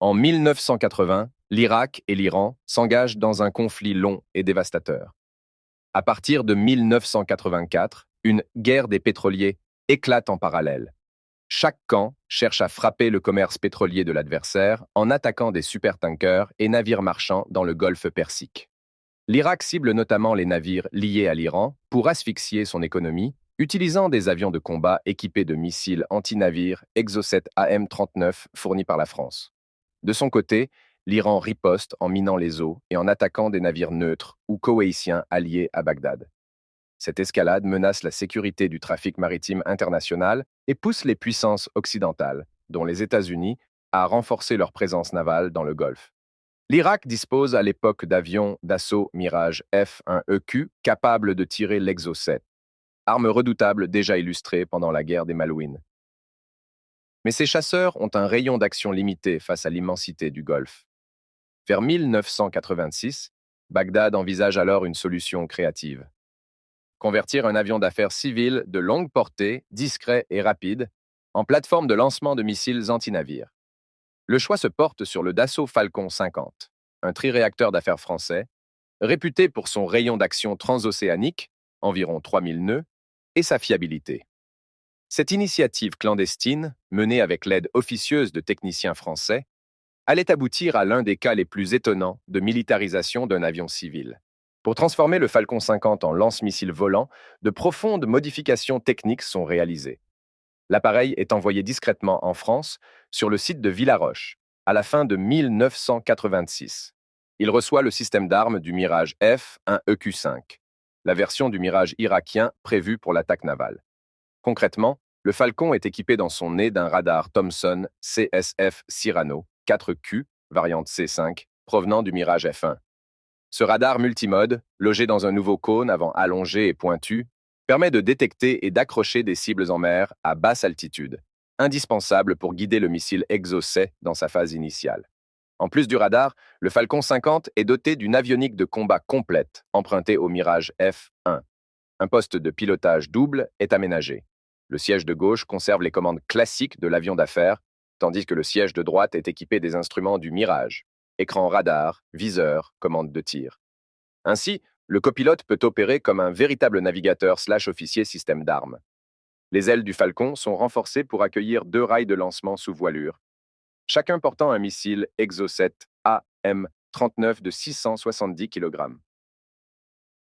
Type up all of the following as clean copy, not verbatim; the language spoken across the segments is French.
En 1980, l'Irak et l'Iran s'engagent dans un conflit long et dévastateur. À partir de 1984, une guerre des pétroliers éclate en parallèle. Chaque camp cherche à frapper le commerce pétrolier de l'adversaire en attaquant des supertankers et navires marchands dans le golfe Persique. L'Irak cible notamment les navires liés à l'Iran pour asphyxier son économie, utilisant des avions de combat équipés de missiles anti-navires Exocet AM-39 fournis par la France. De son côté, l'Iran riposte en minant les eaux et en attaquant des navires neutres ou koweïtiens alliés à Bagdad. Cette escalade menace la sécurité du trafic maritime international et pousse les puissances occidentales, dont les États-Unis, à renforcer leur présence navale dans le Golfe. L'Irak dispose à l'époque d'avions d'assaut Mirage F-1EQ capables de tirer l'Exocet, arme redoutable déjà illustrée pendant la guerre des Malouines. Mais ces chasseurs ont un rayon d'action limité face à l'immensité du Golfe. Vers 1986, Bagdad envisage alors une solution créative. Convertir un avion d'affaires civil de longue portée, discret et rapide, en plateforme de lancement de missiles anti-navires. Le choix se porte sur le Dassault Falcon 50, un triréacteur d'affaires français, réputé pour son rayon d'action transocéanique, environ 3000 nœuds, et sa fiabilité. Cette initiative clandestine, menée avec l'aide officieuse de techniciens français, allait aboutir à l'un des cas les plus étonnants de militarisation d'un avion civil. Pour transformer le Falcon 50 en lance-missile volant, de profondes modifications techniques sont réalisées. L'appareil est envoyé discrètement en France, sur le site de Villaroche, à la fin de 1986. Il reçoit le système d'armes du Mirage F-1EQ5, la version du Mirage irakien prévue pour l'attaque navale. Concrètement, le Falcon est équipé dans son nez d'un radar Thomson CSF Cyrano 4Q, variante C5, provenant du Mirage F1. Ce radar multimode, logé dans un nouveau cône avant allongé et pointu, permet de détecter et d'accrocher des cibles en mer à basse altitude, indispensable pour guider le missile Exocet dans sa phase initiale. En plus du radar, le Falcon 50 est doté d'une avionique de combat complète, empruntée au Mirage F1. Un poste de pilotage double est aménagé. Le siège de gauche conserve les commandes classiques de l'avion d'affaires, tandis que le siège de droite est équipé des instruments du Mirage, écran radar, viseur, commande de tir. Ainsi, le copilote peut opérer comme un véritable navigateur/officier système d'armes. Les ailes du Falcon sont renforcées pour accueillir 2 rails de lancement sous voilure, chacun portant un missile Exocet AM-39 de 670 kg.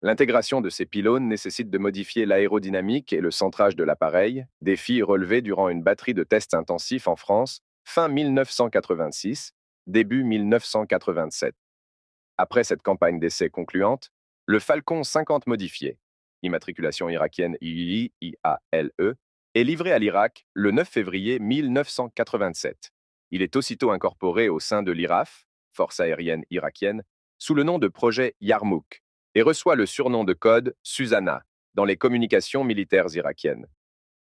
L'intégration de ces pylônes nécessite de modifier l'aérodynamique et le centrage de l'appareil, défi relevé durant une batterie de tests intensifs en France, fin 1986, début 1987. Après cette campagne d'essai concluante, le Falcon 50 modifié, immatriculation irakienne IALE, est livré à l'Irak le 9 février 1987. Il est aussitôt incorporé au sein de l'IRAF, Force aérienne irakienne, sous le nom de projet Yarmouk, et reçoit le surnom de code Susanna dans les communications militaires irakiennes.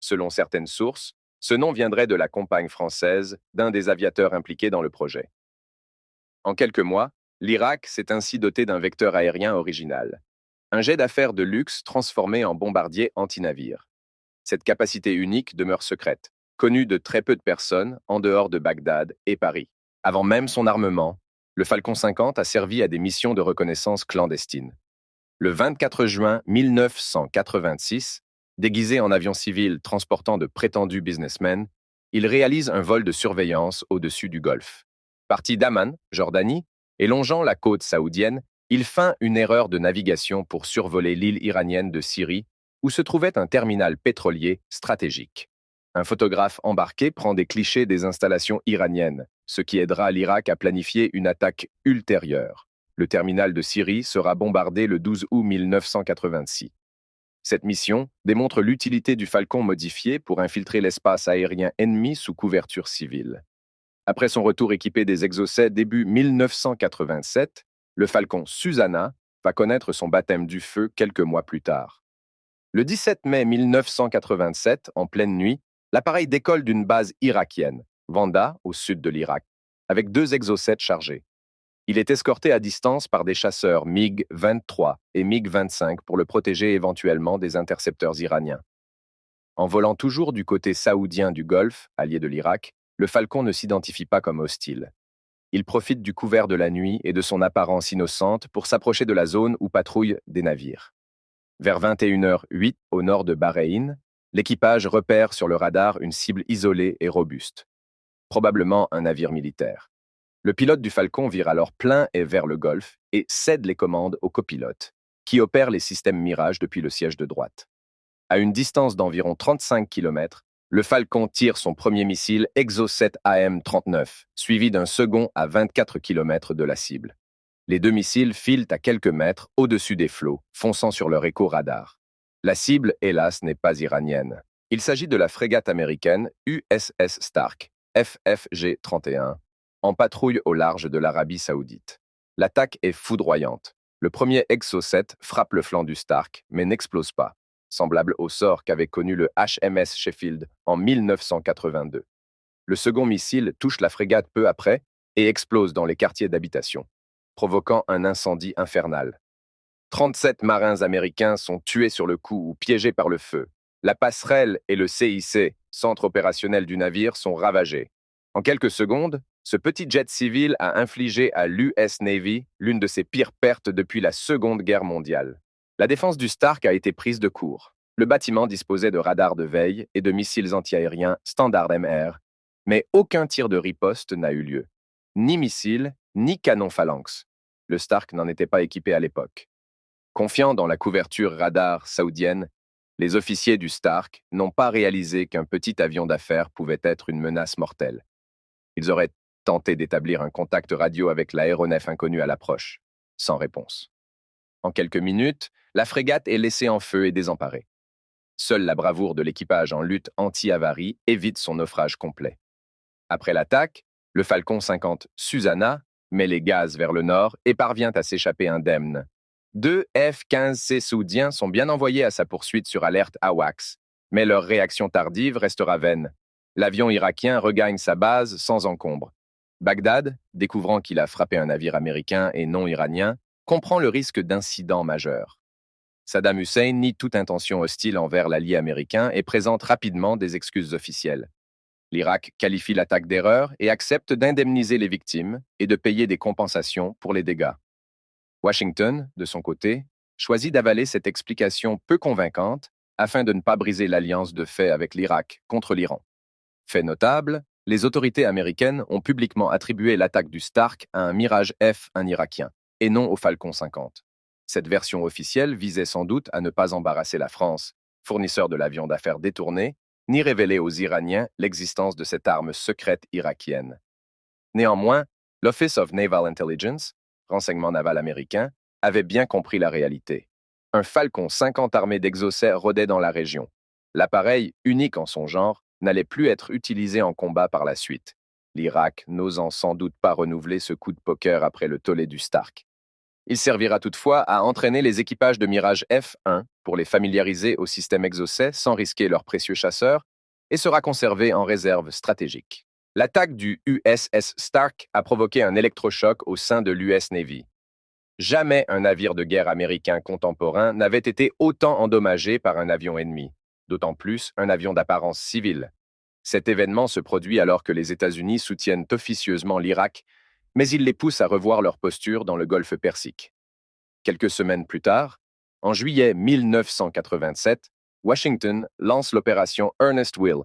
Selon certaines sources, ce nom viendrait de la compagne française d'un des aviateurs impliqués dans le projet. En quelques mois, l'Irak s'est ainsi doté d'un vecteur aérien original, un jet d'affaires de luxe transformé en bombardier anti-navire. Cette capacité unique demeure secrète, connue de très peu de personnes en dehors de Bagdad et Paris. Avant même son armement, le Falcon 50 a servi à des missions de reconnaissance clandestines. Le 24 juin 1986, déguisé en avion civil transportant de prétendus businessmen, il réalise un vol de surveillance au-dessus du Golfe. Parti d'Amman, Jordanie, et longeant la côte saoudienne, il feint une erreur de navigation pour survoler l'île iranienne de Syrie, où se trouvait un terminal pétrolier stratégique. Un photographe embarqué prend des clichés des installations iraniennes, ce qui aidera l'Irak à planifier une attaque ultérieure. Le terminal de Syrie sera bombardé le 12 août 1986. Cette mission démontre l'utilité du Falcon modifié pour infiltrer l'espace aérien ennemi sous couverture civile. Après son retour équipé des Exocet début 1987, le Falcon Susanna va connaître son baptême du feu quelques mois plus tard. Le 17 mai 1987, en pleine nuit, l'appareil décolle d'une base irakienne, Vanda, au sud de l'Irak, avec 2 Exocet chargés. Il est escorté à distance par des chasseurs MiG-23 et MiG-25 pour le protéger éventuellement des intercepteurs iraniens. En volant toujours du côté saoudien du Golfe, allié de l'Irak, le Falcon ne s'identifie pas comme hostile. Il profite du couvert de la nuit et de son apparence innocente pour s'approcher de la zone où patrouillent des navires. Vers 21h08 au nord de Bahreïn, l'équipage repère sur le radar une cible isolée et robuste, probablement un navire militaire. Le pilote du Falcon vire alors plein et vers le golfe et cède les commandes au copilote, qui opère les systèmes Mirage depuis le siège de droite. À une distance d'environ 35 km, le Falcon tire son premier missile Exocet AM-39, suivi d'un second à 24 km de la cible. Les deux missiles filent à quelques mètres au-dessus des flots, fonçant sur leur écho-radar. La cible, hélas, n'est pas iranienne. Il s'agit de la frégate américaine USS Stark, FFG-31, en patrouille au large de l'Arabie saoudite. L'attaque est foudroyante. Le premier Exocet frappe le flanc du Stark, mais n'explose pas, semblable au sort qu'avait connu le HMS Sheffield en 1982. Le second missile touche la frégate peu après et explose dans les quartiers d'habitation, provoquant un incendie infernal. 37 marins américains sont tués sur le coup ou piégés par le feu. La passerelle et le CIC, centre opérationnel du navire, sont ravagés. En quelques secondes, ce petit jet civil a infligé à l'US Navy l'une de ses pires pertes depuis la Seconde Guerre mondiale. La défense du Stark a été prise de court. Le bâtiment disposait de radars de veille et de missiles antiaériens standard MR, mais aucun tir de riposte n'a eu lieu. Ni missiles, ni canon phalanx. Le Stark n'en était pas équipé à l'époque. Confiants dans la couverture radar saoudienne, les officiers du Stark n'ont pas réalisé qu'un petit avion d'affaires pouvait être une menace mortelle. Ils auraient tenté d'établir un contact radio avec l'aéronef inconnu à l'approche, sans réponse. En quelques minutes, la frégate est laissée en feu et désemparée. Seule la bravoure de l'équipage en lutte anti-avarie évite son naufrage complet. Après l'attaque, le Falcon 50 Susanna met les gaz vers le nord et parvient à s'échapper indemne. 2 F-15C saoudiens sont bien envoyés à sa poursuite sur alerte AWACS, mais leur réaction tardive restera vaine. L'avion irakien regagne sa base sans encombre. Bagdad, découvrant qu'il a frappé un navire américain et non iranien, comprend le risque d'incident majeur. Saddam Hussein nie toute intention hostile envers l'allié américain et présente rapidement des excuses officielles. L'Irak qualifie l'attaque d'erreur et accepte d'indemniser les victimes et de payer des compensations pour les dégâts. Washington, de son côté, choisit d'avaler cette explication peu convaincante afin de ne pas briser l'alliance de fait avec l'Irak contre l'Iran. Fait notable, les autorités américaines ont publiquement attribué l'attaque du Stark à un Mirage F, un Irakien, et non au Falcon 50. Cette version officielle visait sans doute à ne pas embarrasser la France, fournisseur de l'avion d'affaires détourné, ni révéler aux Iraniens l'existence de cette arme secrète irakienne. Néanmoins, l'Office of Naval Intelligence, renseignement naval américain, avait bien compris la réalité. Un Falcon 50 armé d'Exocet rôdait dans la région. L'appareil, unique en son genre, n'allait plus être utilisé en combat par la suite, l'Irak n'osant sans doute pas renouveler ce coup de poker après le tollé du Stark. Il servira toutefois à entraîner les équipages de Mirage F1 pour les familiariser au système Exocet sans risquer leurs précieux chasseurs et sera conservé en réserve stratégique. L'attaque du USS Stark a provoqué un électrochoc au sein de l'US Navy. Jamais un navire de guerre américain contemporain n'avait été autant endommagé par un avion ennemi, d'autant plus un avion d'apparence civile. Cet événement se produit alors que les États-Unis soutiennent officieusement l'Irak, mais il les pousse à revoir leur posture dans le golfe Persique. Quelques semaines plus tard, en juillet 1987, Washington lance l'opération Ernest Will,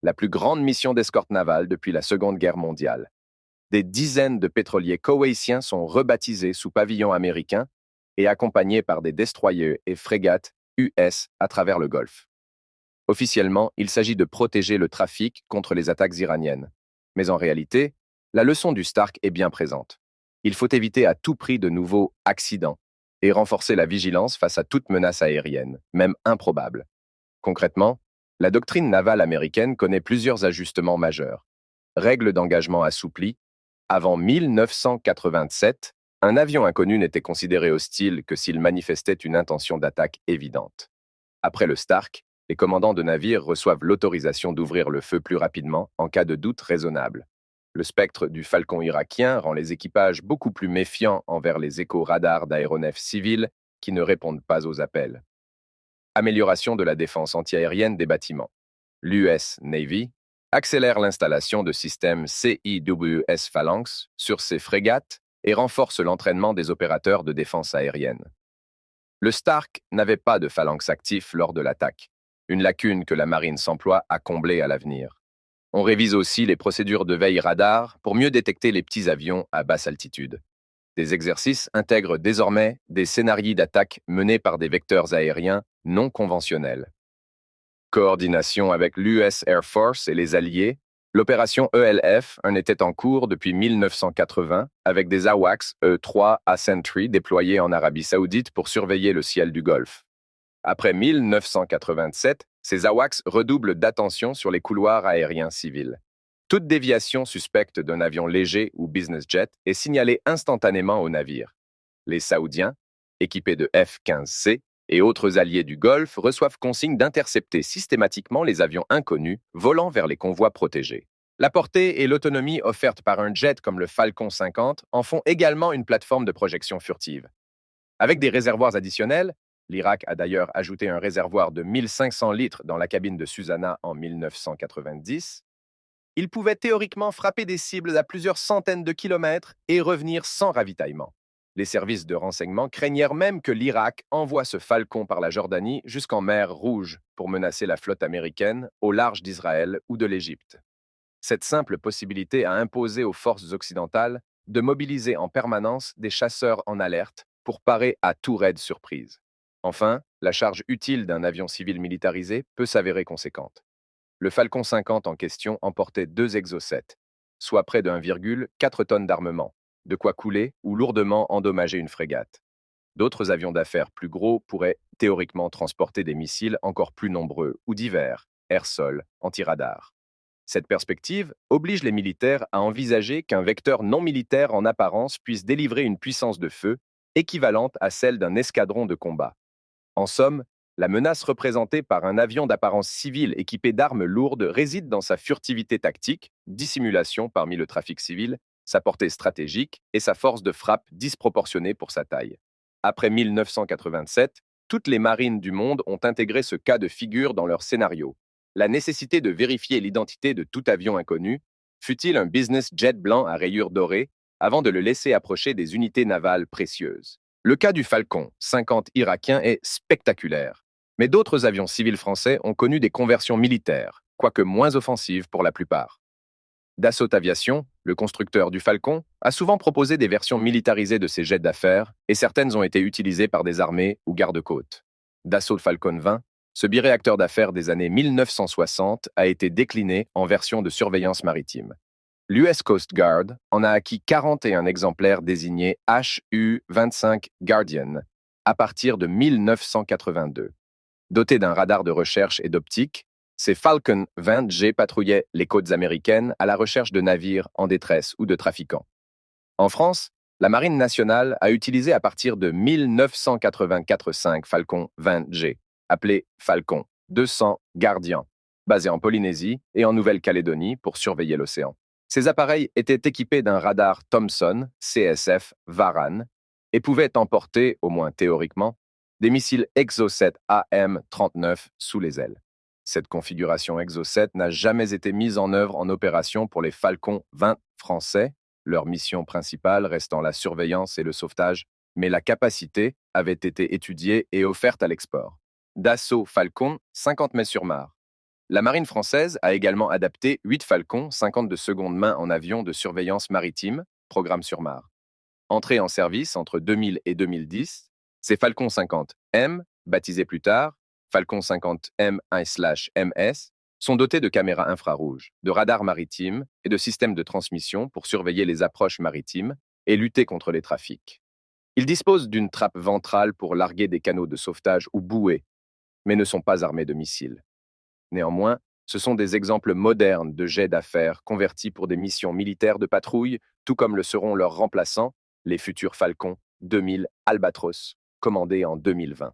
la plus grande mission d'escorte navale depuis la Seconde Guerre mondiale. Des dizaines de pétroliers koweïtiens sont rebaptisés sous pavillon américain et accompagnés par des destroyers et frégates US à travers le Golfe. Officiellement, il s'agit de protéger le trafic contre les attaques iraniennes. Mais en réalité, la leçon du Stark est bien présente. Il faut éviter à tout prix de nouveaux accidents et renforcer la vigilance face à toute menace aérienne, même improbable. Concrètement, la doctrine navale américaine connaît plusieurs ajustements majeurs. Règles d'engagement assouplies. Avant 1987, un avion inconnu n'était considéré hostile que s'il manifestait une intention d'attaque évidente. Après le Stark, les commandants de navires reçoivent l'autorisation d'ouvrir le feu plus rapidement en cas de doute raisonnable. Le spectre du Falcon irakien rend les équipages beaucoup plus méfiants envers les échos-radars d'aéronefs civils qui ne répondent pas aux appels. Amélioration de la défense antiaérienne des bâtiments. L'US Navy, accélère l'installation de systèmes CIWS Phalanx sur ces frégates et renforce l'entraînement des opérateurs de défense aérienne. Le Stark n'avait pas de phalanx actif lors de l'attaque, une lacune que la marine s'emploie à combler à l'avenir. On révise aussi les procédures de veille radar pour mieux détecter les petits avions à basse altitude. Des exercices intègrent désormais des scénarios d'attaque menés par des vecteurs aériens non conventionnels. Coordination avec l'US Air Force et les Alliés, l'opération ELF en était en cours depuis 1980 avec des AWACS E-3 à Sentry déployés en Arabie Saoudite pour surveiller le ciel du Golfe. Après 1987, ces AWACS redoublent d'attention sur les couloirs aériens civils. Toute déviation suspecte d'un avion léger ou business jet est signalée instantanément au navire. Les Saoudiens, équipés de F-15C, et autres alliés du Golfe reçoivent consigne d'intercepter systématiquement les avions inconnus volant vers les convois protégés. La portée et l'autonomie offertes par un jet comme le Falcon 50 en font également une plateforme de projection furtive. Avec des réservoirs additionnels, l'Irak a d'ailleurs ajouté un réservoir de 1500 litres dans la cabine de Susanna en 1990, il pouvait théoriquement frapper des cibles à plusieurs centaines de kilomètres et revenir sans ravitaillement. Les services de renseignement craignèrent même que l'Irak envoie ce Falcon par la Jordanie jusqu'en mer Rouge pour menacer la flotte américaine au large d'Israël ou de l'Égypte. Cette simple possibilité a imposé aux forces occidentales de mobiliser en permanence des chasseurs en alerte pour parer à tout raid surprise. Enfin, la charge utile d'un avion civil militarisé peut s'avérer conséquente. Le Falcon 50 en question emportait 2 exocets, soit près de 1,4 tonnes d'armement, de quoi couler ou lourdement endommager une frégate. D'autres avions d'affaires plus gros pourraient théoriquement transporter des missiles encore plus nombreux ou divers, air-sol, anti-radar. Cette perspective oblige les militaires à envisager qu'un vecteur non militaire en apparence puisse délivrer une puissance de feu équivalente à celle d'un escadron de combat. En somme, la menace représentée par un avion d'apparence civile équipé d'armes lourdes réside dans sa furtivité tactique, dissimulation parmi le trafic civil, sa portée stratégique et sa force de frappe disproportionnée pour sa taille. Après 1987, toutes les marines du monde ont intégré ce cas de figure dans leur scénario. La nécessité de vérifier l'identité de tout avion inconnu, fût-il un business jet blanc à rayures dorées, avant de le laisser approcher des unités navales précieuses. Le cas du Falcon 50 irakien est spectaculaire, mais d'autres avions civils français ont connu des conversions militaires, quoique moins offensives pour la plupart. Dassault Aviation, le constructeur du Falcon, a souvent proposé des versions militarisées de ses jets d'affaires, et certaines ont été utilisées par des armées ou gardes-côtes. Dassault Falcon 20, ce biréacteur d'affaires des années 1960, a été décliné en version de surveillance maritime. L'US Coast Guard en a acquis 41 exemplaires désignés HU-25 Guardian à partir de 1982. Dotés d'un radar de recherche et d'optique, ces Falcon 20G patrouillaient les côtes américaines à la recherche de navires en détresse ou de trafiquants. En France, la Marine nationale a utilisé à partir de 1984 5 Falcon 20G, appelé Falcon 200 Guardian, basé en Polynésie et en Nouvelle-Calédonie pour surveiller l'océan. Ces appareils étaient équipés d'un radar Thomson CSF Varan et pouvaient emporter, au moins théoriquement, des missiles Exocet AM-39 sous les ailes. Cette configuration Exocet n'a jamais été mise en œuvre en opération pour les Falcon 20 français, leur mission principale restant la surveillance et le sauvetage, mais la capacité avait été étudiée et offerte à l'export. Dassault Falcon 50 mai-sur-Mare. La marine française a également adapté 8 Falcons 50 de seconde main en avion de surveillance maritime, programme sur Mare. Entrés en service entre 2000 et 2010, ces Falcon 50M, baptisés plus tard Falcon 50 M1/MS, sont dotés de caméras infrarouges, de radars maritimes et de systèmes de transmission pour surveiller les approches maritimes et lutter contre les trafics. Ils disposent d'une trappe ventrale pour larguer des canaux de sauvetage ou bouées, mais ne sont pas armés de missiles. Néanmoins, ce sont des exemples modernes de jets d'affaires convertis pour des missions militaires de patrouille, tout comme le seront leurs remplaçants, les futurs Falcon 2000 Albatros, commandés en 2020.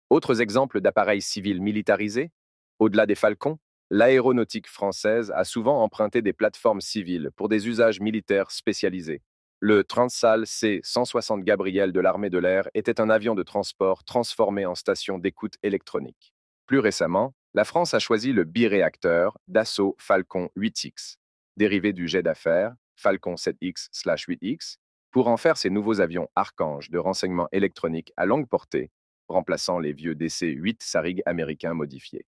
Autres exemples d'appareils civils militarisés? Au-delà des Falcons, l'aéronautique française a souvent emprunté des plateformes civiles pour des usages militaires spécialisés. Le Transal C-160 Gabriel de l'armée de l'air était un avion de transport transformé en station d'écoute électronique. Plus récemment, La France a choisi le biréacteur Dassault Falcon 8X, dérivé du jet d'affaires Falcon 7X/8X, pour en faire ses nouveaux avions Archange de renseignement électronique à longue portée, remplaçant les vieux DC-8 Sarig américains modifiés.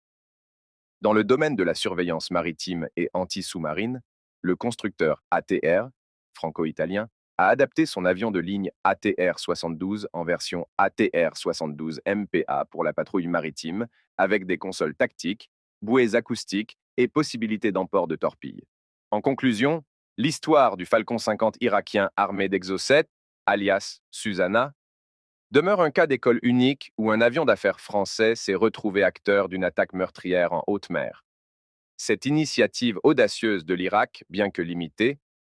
Dans le domaine de la surveillance maritime et anti-sous-marine, le constructeur ATR, franco-italien, a adapté son avion de ligne ATR-72 en version ATR-72 MPA pour la patrouille maritime, avec des consoles tactiques, bouées acoustiques et possibilité d'emport de torpilles. En conclusion, l'histoire du Falcon 50 irakien armé d'Exocet, alias Susanna, demeure un cas d'école unique où un avion d'affaires français s'est retrouvé acteur d'une attaque meurtrière en haute mer. Cette initiative audacieuse de l'Irak, bien que limitée,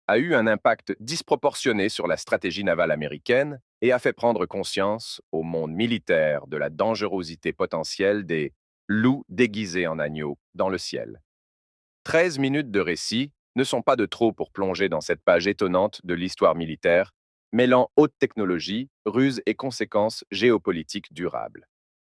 a eu un impact disproportionné sur la stratégie navale américaine et a fait prendre conscience au monde militaire de la dangerosité potentielle des loups déguisés en agneaux dans le ciel. 13 minutes de récit ne sont pas de trop pour plonger dans cette page étonnante de l'histoire militaire, mêlant haute technologie, ruse et conséquences géopolitiques durables.